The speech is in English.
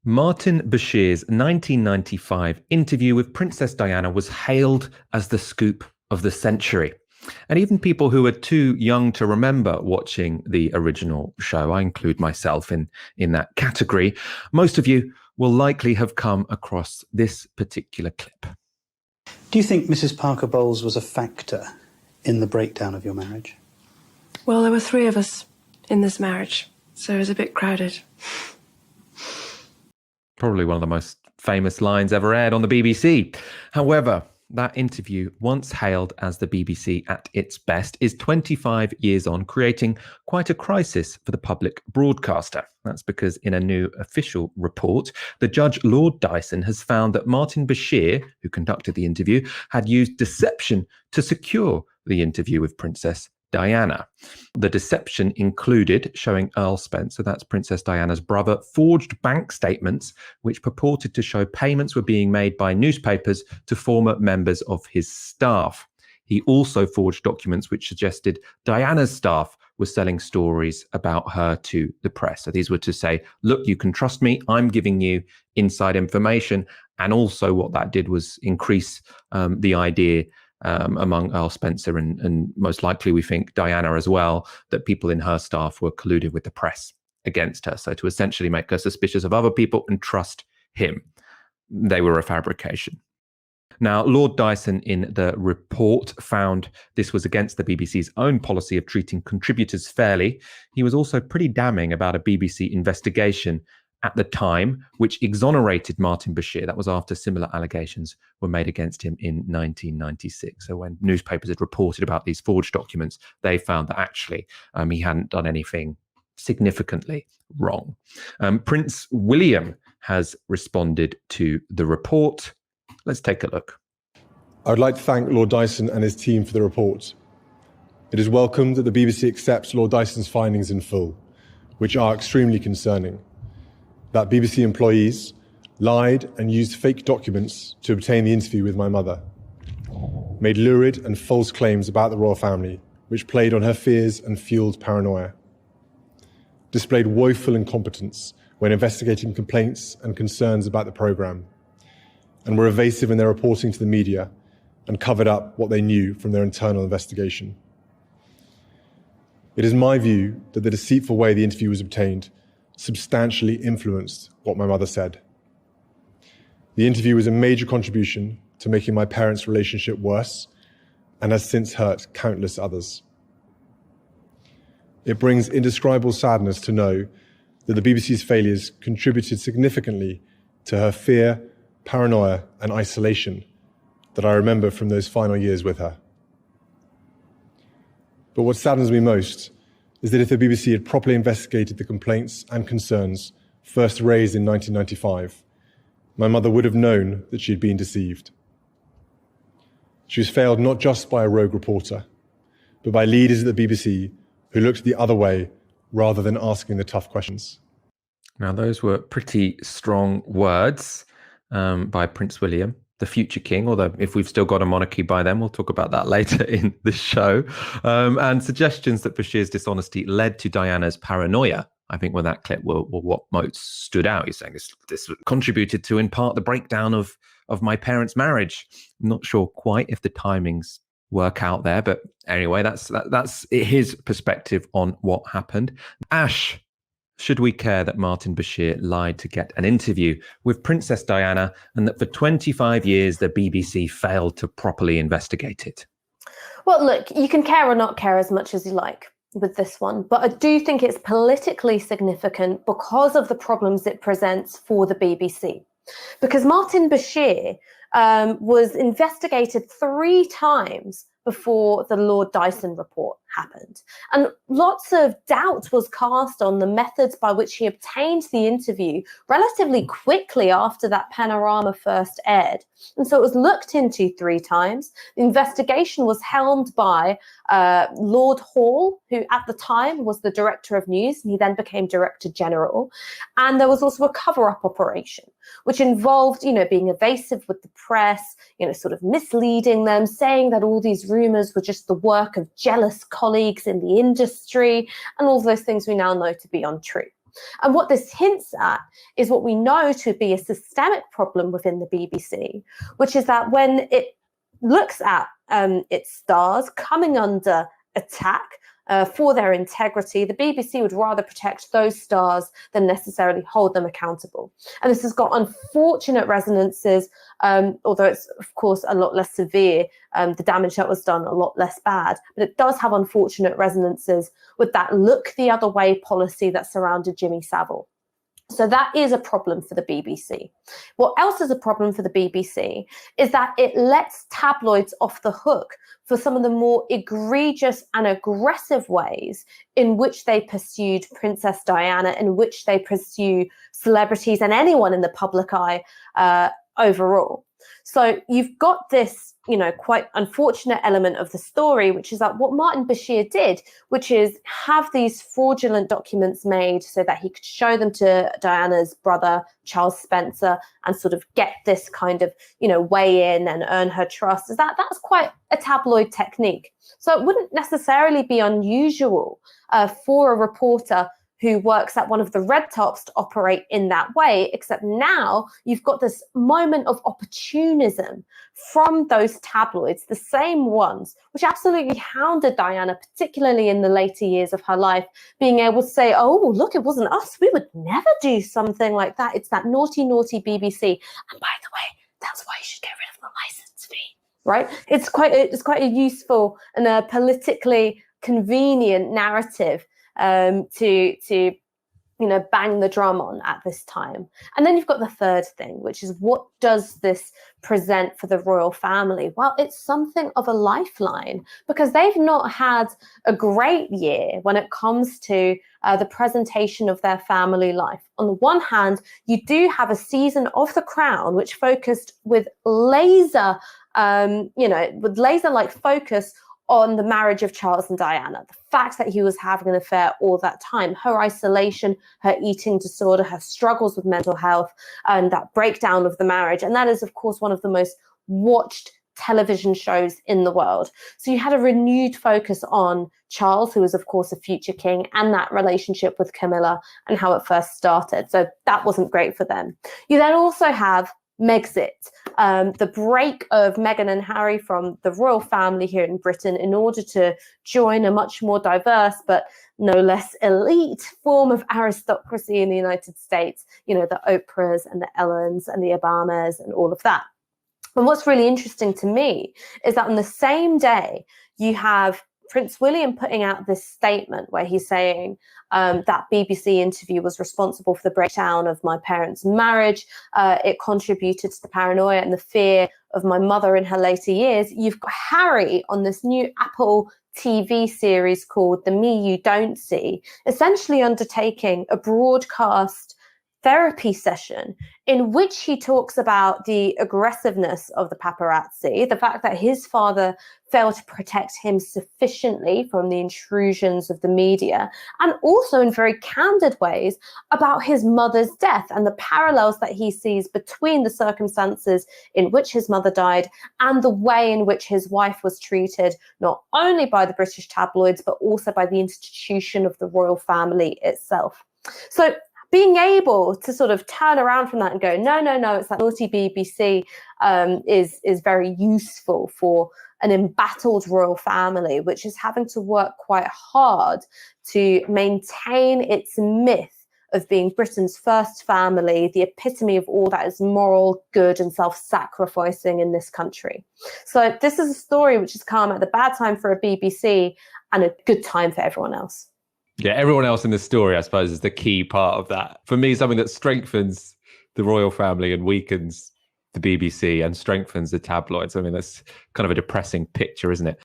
Martin Bashir's 1995 interview with Princess Diana was hailed as the scoop of the century. And even people who are too young to remember watching the original show, I include myself in that category, most of you will likely have come across this particular clip. Do you think Mrs. Parker Bowles was a factor in the breakdown of your marriage? Well, there were three of us in this marriage, so it was a bit crowded. Probably one of the most famous lines ever aired on the BBC. However, that interview, once hailed as the BBC at its best, is 25 years on, creating quite a crisis for the public broadcaster. That's because in a new official report, the judge Lord Dyson has found that Martin Bashir, who conducted the interview, had used deception to secure the interview with Princess Diana. The deception included showing Earl Spencer, that's Princess Diana's brother, forged bank statements which purported to show payments were being made by newspapers to former members of his staff. He also forged documents which suggested Diana's staff was selling stories about her to the press. So these were to say, look, you can trust me, I'm giving you inside information. And also what that did was increase the idea among Earl Spencer and most likely we think Diana as well, that people in her staff were colluded with the press against her. So to essentially make her suspicious of other people and trust him. They were a fabrication. Now, Lord Dyson in the report found this was against the BBC's own policy of treating contributors fairly. He was also pretty damning about a BBC investigation at the time, which exonerated Martin Bashir. That was after similar allegations were made against him in 1996. So when newspapers had reported about these forged documents, they found that actually he hadn't done anything significantly wrong. Prince William has responded to the report. Let's take a look. I would like to thank Lord Dyson and his team for the report. It is welcome that the BBC accepts Lord Dyson's findings in full, which are extremely concerning. That BBC employees lied and used fake documents to obtain the interview with my mother, made lurid and false claims about the royal family, which played on her fears and fueled paranoia, displayed woeful incompetence when investigating complaints and concerns about the programme, and were evasive in their reporting to the media and covered up what they knew from their internal investigation. It is my view that the deceitful way the interview was obtained substantially influenced what my mother said. The interview was a major contribution to making my parents' relationship worse and has since hurt countless others. It brings indescribable sadness to know that the BBC's failures contributed significantly to her fear, paranoia, and isolation that I remember from those final years with her. But what saddens me most is that if the BBC had properly investigated the complaints and concerns first raised in 1995, my mother would have known that she had been deceived. She was failed not just by a rogue reporter, but by leaders at the BBC who looked the other way rather than asking the tough questions. Now, those were pretty strong words by Prince William, the future king, although if we've still got a monarchy by then, we'll talk about that later in the show. And suggestions that Bashir's dishonesty led to Diana's paranoia, I think, when that clip were what most stood out. He's saying this contributed to, in part, the breakdown of my parents' marriage. I'm not sure quite if the timings work out there, but anyway, that's his perspective on what happened. Ash, should we care that Martin Bashir lied to get an interview with Princess Diana and that for 25 years the BBC failed to properly investigate it? Well, look, you can care or not care as much as you like with this one, but I do think it's politically significant because of the problems it presents for the BBC. Because Martin Bashir was investigated 3 times before the Lord Dyson report happened. And lots of doubt was cast on the methods by which he obtained the interview relatively quickly after that panorama first aired. And so it was looked into 3 times. The investigation was helmed by Lord Hall, who at the time was the director of news, and he then became director general. And there was also a cover-up operation, which involved, being evasive with the press, sort of misleading them, saying that all these rumors were just the work of jealous colleagues in the industry, and all those things we now know to be untrue. And what this hints at is what we know to be a systemic problem within the BBC, which is that when it looks at its stars coming under attack for their integrity, the BBC would rather protect those stars than necessarily hold them accountable. And this has got unfortunate resonances, although it's, of course, a lot less severe. The damage that was done, a lot less bad. But it does have unfortunate resonances with that look the other way policy that surrounded Jimmy Savile. So that is a problem for the BBC. What else is a problem for the BBC is that it lets tabloids off the hook for some of the more egregious and aggressive ways in which they pursued Princess Diana, in which they pursue celebrities and anyone in the public eye overall. So you've got this, quite unfortunate element of the story, which is that what Martin Bashir did, which is have these fraudulent documents made so that he could show them to Diana's brother, Charles Spencer, and sort of get this kind of, weigh in and earn her trust, is that's quite a tabloid technique. So it wouldn't necessarily be unusual for a reporter who works at one of the red tops to operate in that way, except now you've got this moment of opportunism from those tabloids, the same ones which absolutely hounded Diana, particularly in the later years of her life, being able to say, oh, look, it wasn't us. We would never do something like that. It's that naughty, naughty BBC. And by the way, that's why you should get rid of the license fee, right? It's quite a useful and a politically convenient narrative to bang the drum on at this time. And then you've got the third thing, which is, what does this present for the royal family? Well, it's something of a lifeline, because they've not had a great year when it comes to the presentation of their family life. On the one hand, you do have a season of The Crown, which focused with laser-like focus on the marriage of Charles and Diana, the fact that he was having an affair all that time, her isolation, her eating disorder, her struggles with mental health, and that breakdown of the marriage. And that is, of course, one of the most watched television shows in the world. So you had a renewed focus on Charles, who was, of course, a future king, and that relationship with Camilla and how it first started. So that wasn't great for them. You then also have Megxit, the break of Meghan and Harry from the royal family here in Britain in order to join a much more diverse but no less elite form of aristocracy in the United States, the Oprahs and the Ellens and the Obamas and all of that. And what's really interesting to me is that on the same day, you have Prince William putting out this statement where he's saying that BBC interview was responsible for the breakdown of my parents' marriage. It contributed to the paranoia and the fear of my mother in her later years. You've got Harry on this new Apple TV series called The Me You Don't See, essentially undertaking a broadcast therapy session in which he talks about the aggressiveness of the paparazzi, the fact that his father failed to protect him sufficiently from the intrusions of the media, and also in very candid ways about his mother's death and the parallels that he sees between the circumstances in which his mother died and the way in which his wife was treated, not only by the British tabloids, but also by the institution of the royal family itself. So being able to sort of turn around from that and go, no, it's that naughty BBC, is very useful for an embattled royal family, which is having to work quite hard to maintain its myth of being Britain's first family, the epitome of all that is moral, good, and self-sacrificing in this country. So this is a story which has come at the bad time for a BBC and a good time for everyone else. Yeah, everyone else in the story, I suppose, is the key part of that. For me, something that strengthens the royal family and weakens the BBC and strengthens the tabloids. I mean, that's kind of a depressing picture, isn't it?